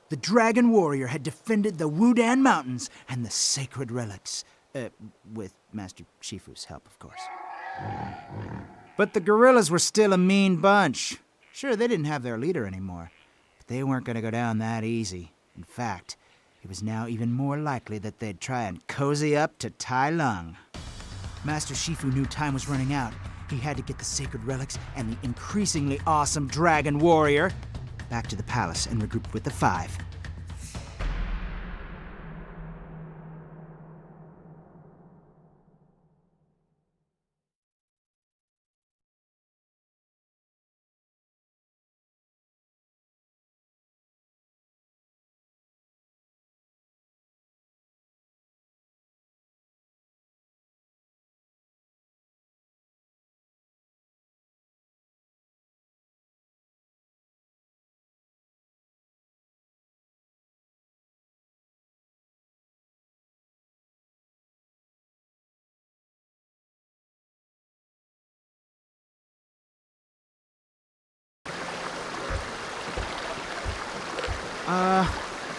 the Dragon Warrior had defended the Wudan Mountains and the sacred relics. With Master Shifu's help, of course. But the guerrillas were still a mean bunch. Sure, they didn't have their leader anymore, but they weren't going to go down that easy. In fact, it was now even more likely that they'd try and cozy up to Tai Lung. Master Shifu knew time was running out. He had to get the sacred relics and the increasingly awesome Dragon Warrior back to the palace and regroup with the Five.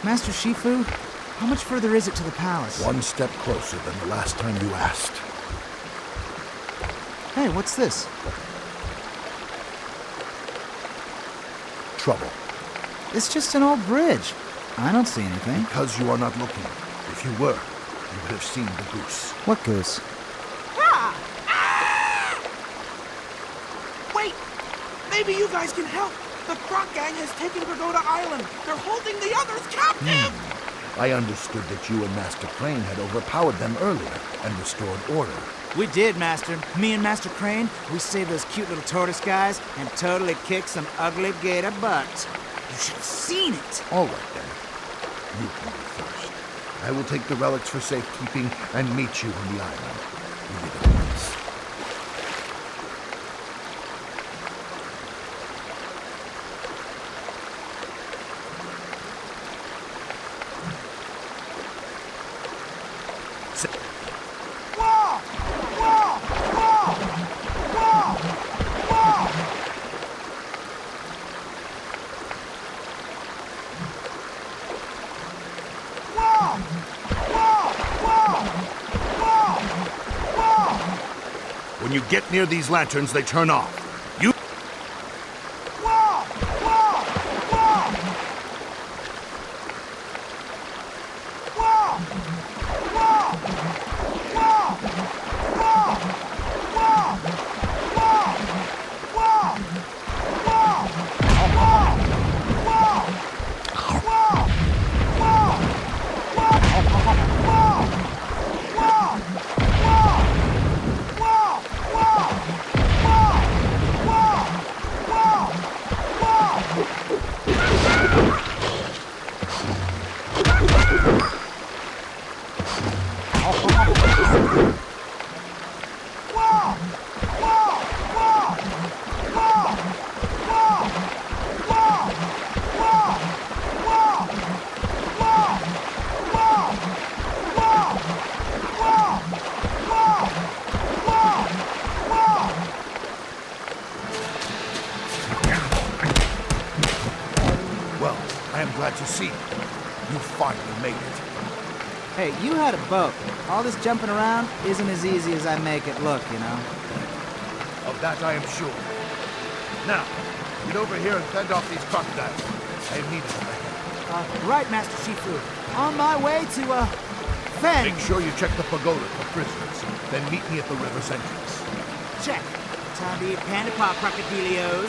Master Shifu, how much further is it to the palace? One step closer than the last time you asked. Hey, what's this? Trouble. It's just an old bridge. I don't see anything. Because you are not looking. If you were, you would have seen the goose. What goose? Wait! Maybe you guys can help. The Croc Gang has taken Pagoda Island. They're holding the others captive! I understood that you and Master Crane had overpowered them earlier and restored order. We did, Master. Me and Master Crane, we saved those cute little tortoise guys and totally kicked some ugly gator butts. You should have seen it. All right, then. You can go first. I will take the relics for safekeeping and meet you on the island. Leave it at once. When you get near these lanterns, they turn off. You... Well, I am glad to see you. You finally made it. Hey, you had a boat. All this jumping around isn't as easy as I make it look, you know? Of that I am sure. Now, get over here and fend off these crocodiles. I am needed in the head. Right, Master Shifu. On my way to, fend. Make sure you check the pagoda for prisoners. Then meet me at the river's entrance. Check. Time to eat Panda Pop crocodilios.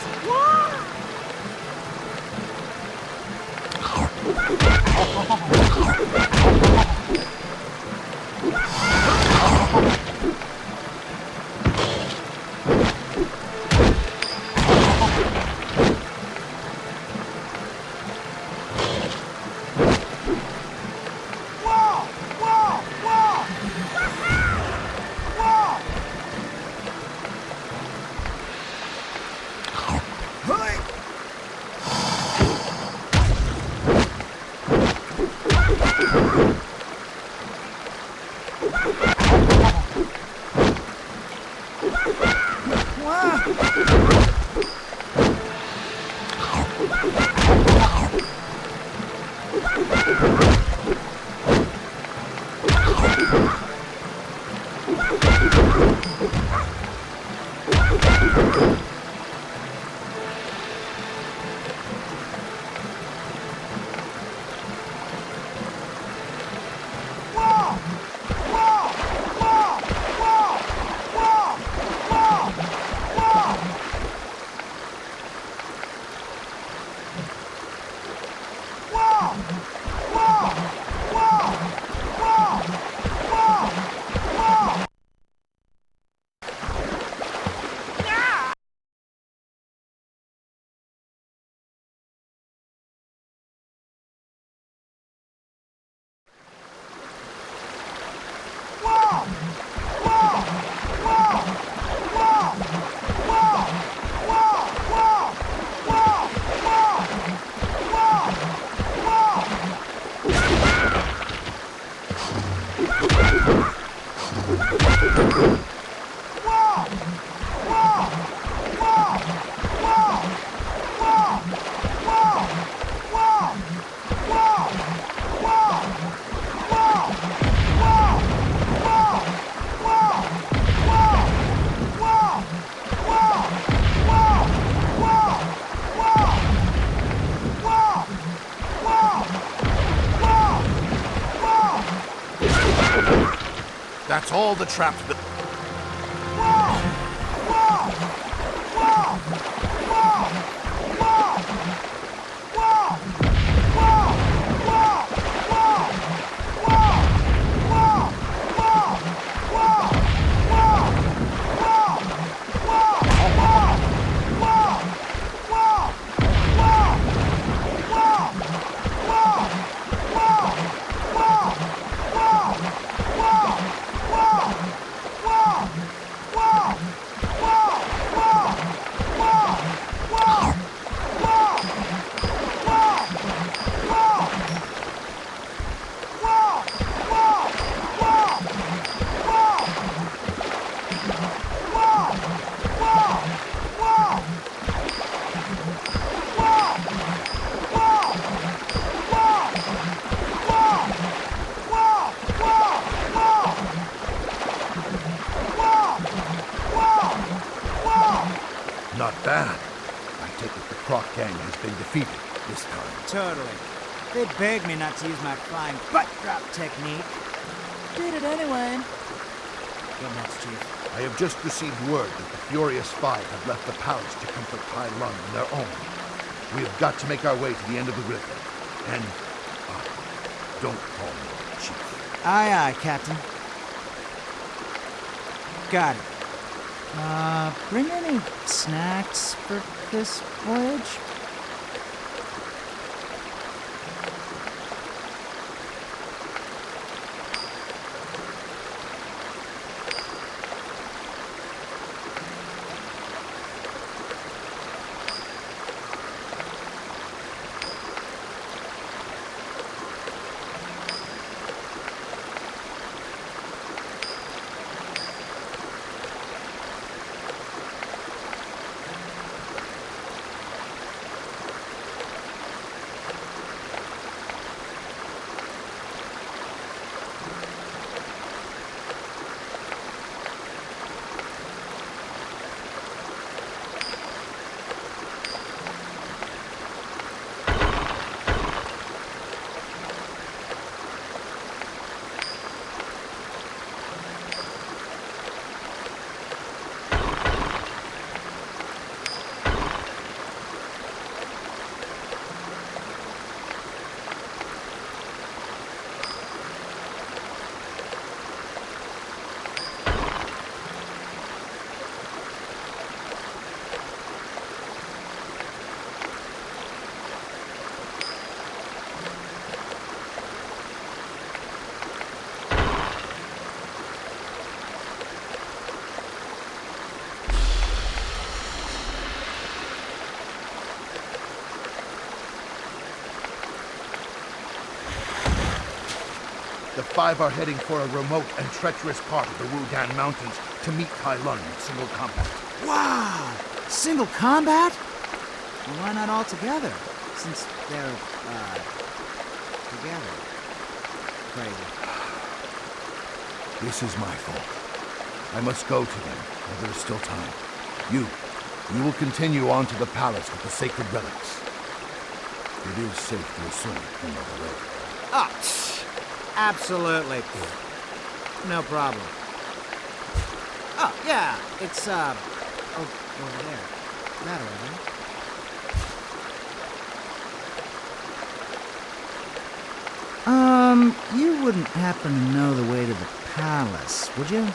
That's all the traps that... Not bad. I take it the Croc gang has been defeated this time. Totally. They begged me not to use my flying butt drop technique. Did it anyway. Go next, Chief. I have just received word that the Furious Five have left the palace to comfort Tai Lung on their own. We have got to make our way to the end of the river. And, don't call me Chief. Aye, aye, Captain. Got it. Bring any snacks for this voyage? The Five are heading for a remote and treacherous part of the Wudan Mountains to meet Tai Lung in single combat. Wow! Single combat? Well, why not all together? Since they're, together. Crazy. This is my fault. I must go to them, while there is still time. You will continue on to the palace with the sacred relics. It is safe to assume you know the way. Oh, absolutely. No problem. Oh, yeah, it's, over there. That way, right? You wouldn't happen to know the way to the palace, would you?